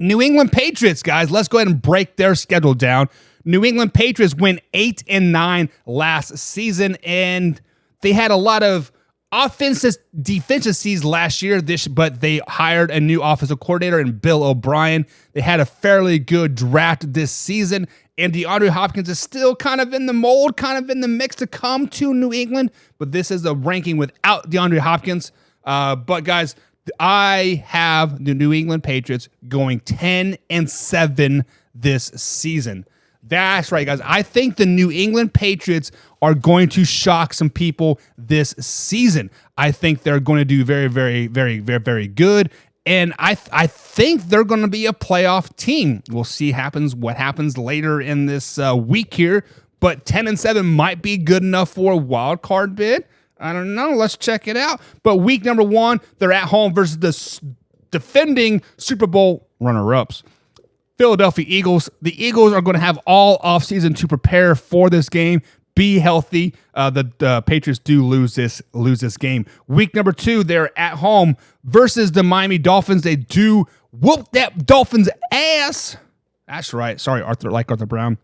New England Patriots, guys, let's go ahead and break their schedule down. New England Patriots went 8-9 last season, and they had a lot of offensive deficiencies last year, but they hired a new offensive coordinator in Bill O'Brien. They had a fairly good draft this season, and DeAndre Hopkins is still kind of in the mold, kind of in the mix to come to New England, but this is a ranking without DeAndre Hopkins. But guys, I have the New England Patriots going 10-7 this season. That's right, guys. I think the New England Patriots are going to shock some people this season. I think they're going to do very, very, very, very, very good. And I think they're going to be a playoff team. We'll see what happens later in this week here. But 10-7 might be good enough for a wild card bid. I don't know. Let's check it out. But week number 1, they're at home versus the defending Super Bowl runner-ups, Philadelphia Eagles. The Eagles are going to have all offseason to prepare for this game. Be healthy. The Patriots do lose this game. Week number 2, they're at home versus the Miami Dolphins. They do whoop that Dolphins' ass. That's right. Sorry, Arthur Brown.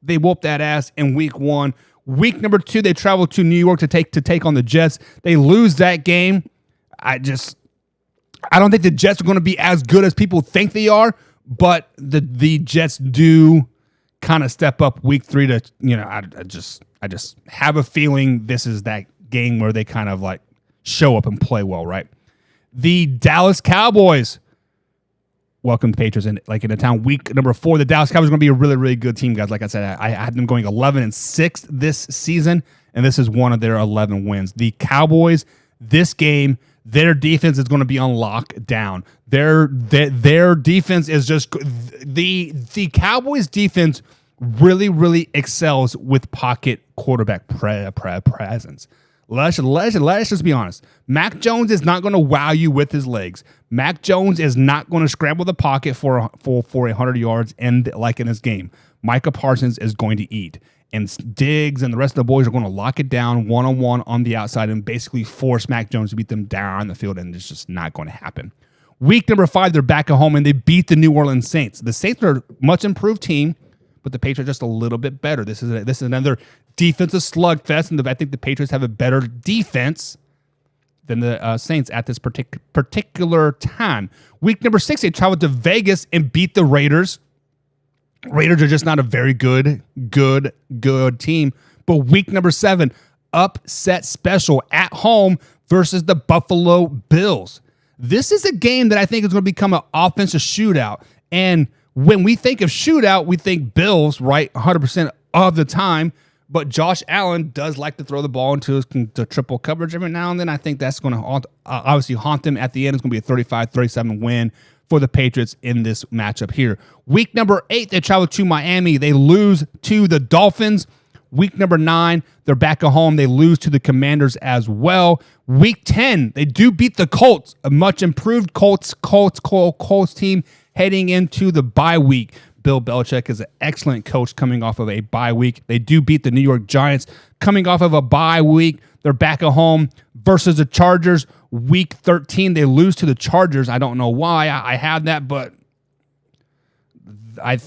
They whoop that ass in week 1. Week number 2, they travel to New York to take on the Jets. They lose that game. I don't think the Jets are going to be as good as people think they are, but the Jets do kind of step up week 3 to, I just have a feeling this is that game where they kind of like show up and play well, right? The Dallas Cowboys welcome the Patriots into town. Week number 4, the Dallas Cowboys are going to be a really, really good team, guys. Like I said, I had them going 11-6 this season, and this is one of their 11 wins. The Cowboys, this game, their defense is going to be on lockdown. Their defense is just the Cowboys defense really, really excels with pocket quarterback presence. Let's just be honest. Mac Jones is not going to wow you with his legs. Mac Jones is not going to scramble the pocket for 100 yards and like in this game. Micah Parsons is going to eat. And Diggs and the rest of the boys are going to lock it down one-on-one on the outside and basically force Mac Jones to beat them down the field, and it's just not going to happen. Week number 5, they're back at home, and they beat the New Orleans Saints. The Saints are a much improved team, but the Patriots are just a little bit better. This is another defensive slugfest, and I think the Patriots have a better defense than the Saints at this particular time. Week number 6, they traveled to Vegas and beat the Raiders. Raiders are just not a very good team. But week number 7, upset special at home versus the Buffalo Bills. This is a game that I think is going to become an offensive shootout. And when we think of shootout, we think Bills, right, 100% of the time. But Josh Allen does like to throw the ball into the triple coverage every now and then. I think that's going to obviously haunt them at the end. It's going to be a 35-37 win for the Patriots in this matchup here. Week number 8, they travel to Miami. They lose to the Dolphins. Week number 9, they're back at home. They lose to the Commanders as well. Week 10, they do beat the Colts, a much improved Colts team heading into the bye week. Bill Belichick is an excellent coach coming off of a bye week. They do beat the New York Giants coming off of a bye week. They're back at home versus the Chargers. Week 13, they lose to the Chargers. I don't know why I had that, but I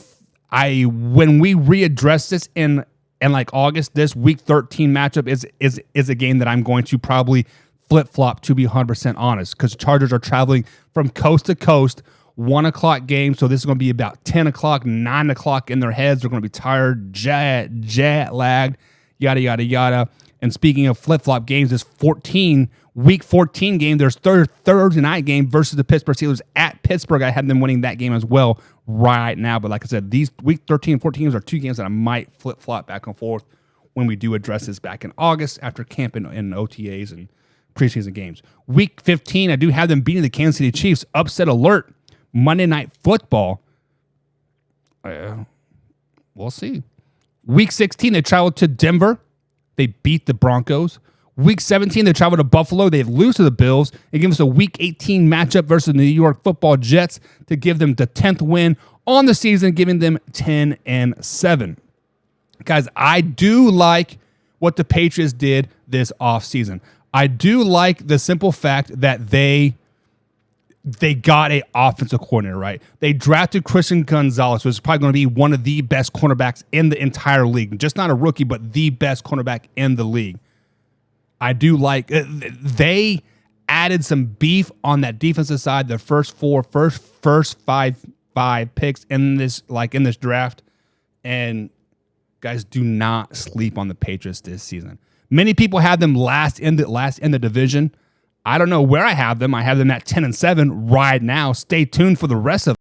when we readdress this in like August, this Week 13 matchup is a game that I'm going to probably flip-flop, to be 100% honest, because Chargers are traveling from coast to coast, 1 o'clock game, so this is going to be about 10 o'clock, 9 o'clock in their heads. They're going to be tired, jet lagged, yada, yada, yada. And speaking of flip-flop games, this Week 14 game, there's Thursday night game versus the Pittsburgh Steelers at Pittsburgh. I had them winning that game as well right now. But like I said, these Week 13 and 14 games are 2 games that I might flip-flop back and forth when we do address this back in August after camp and OTAs and preseason games. Week 15, I do have them beating the Kansas City Chiefs. Upset alert. Monday Night Football. We'll see. Week 16, they traveled to Denver. They beat the Broncos. Week 17, they travel to Buffalo. They lose to the Bills. It gives us a Week 18 matchup versus the New York Football Jets to give them the 10th win on the season, giving them 10-7. Guys, I do like what the Patriots did this offseason. I do like the simple fact that they they got a offensive coordinator, right? They drafted Christian Gonzalez, who's probably going to be one of the best cornerbacks in the entire league. Just not a rookie, but the best cornerback in the league. I do like they added some beef on that defensive side. The first five picks in this draft, and guys, do not sleep on the Patriots this season. Many people have them last in the division. I don't know where I have them. I have them at 10-7 right now. Stay tuned for the rest of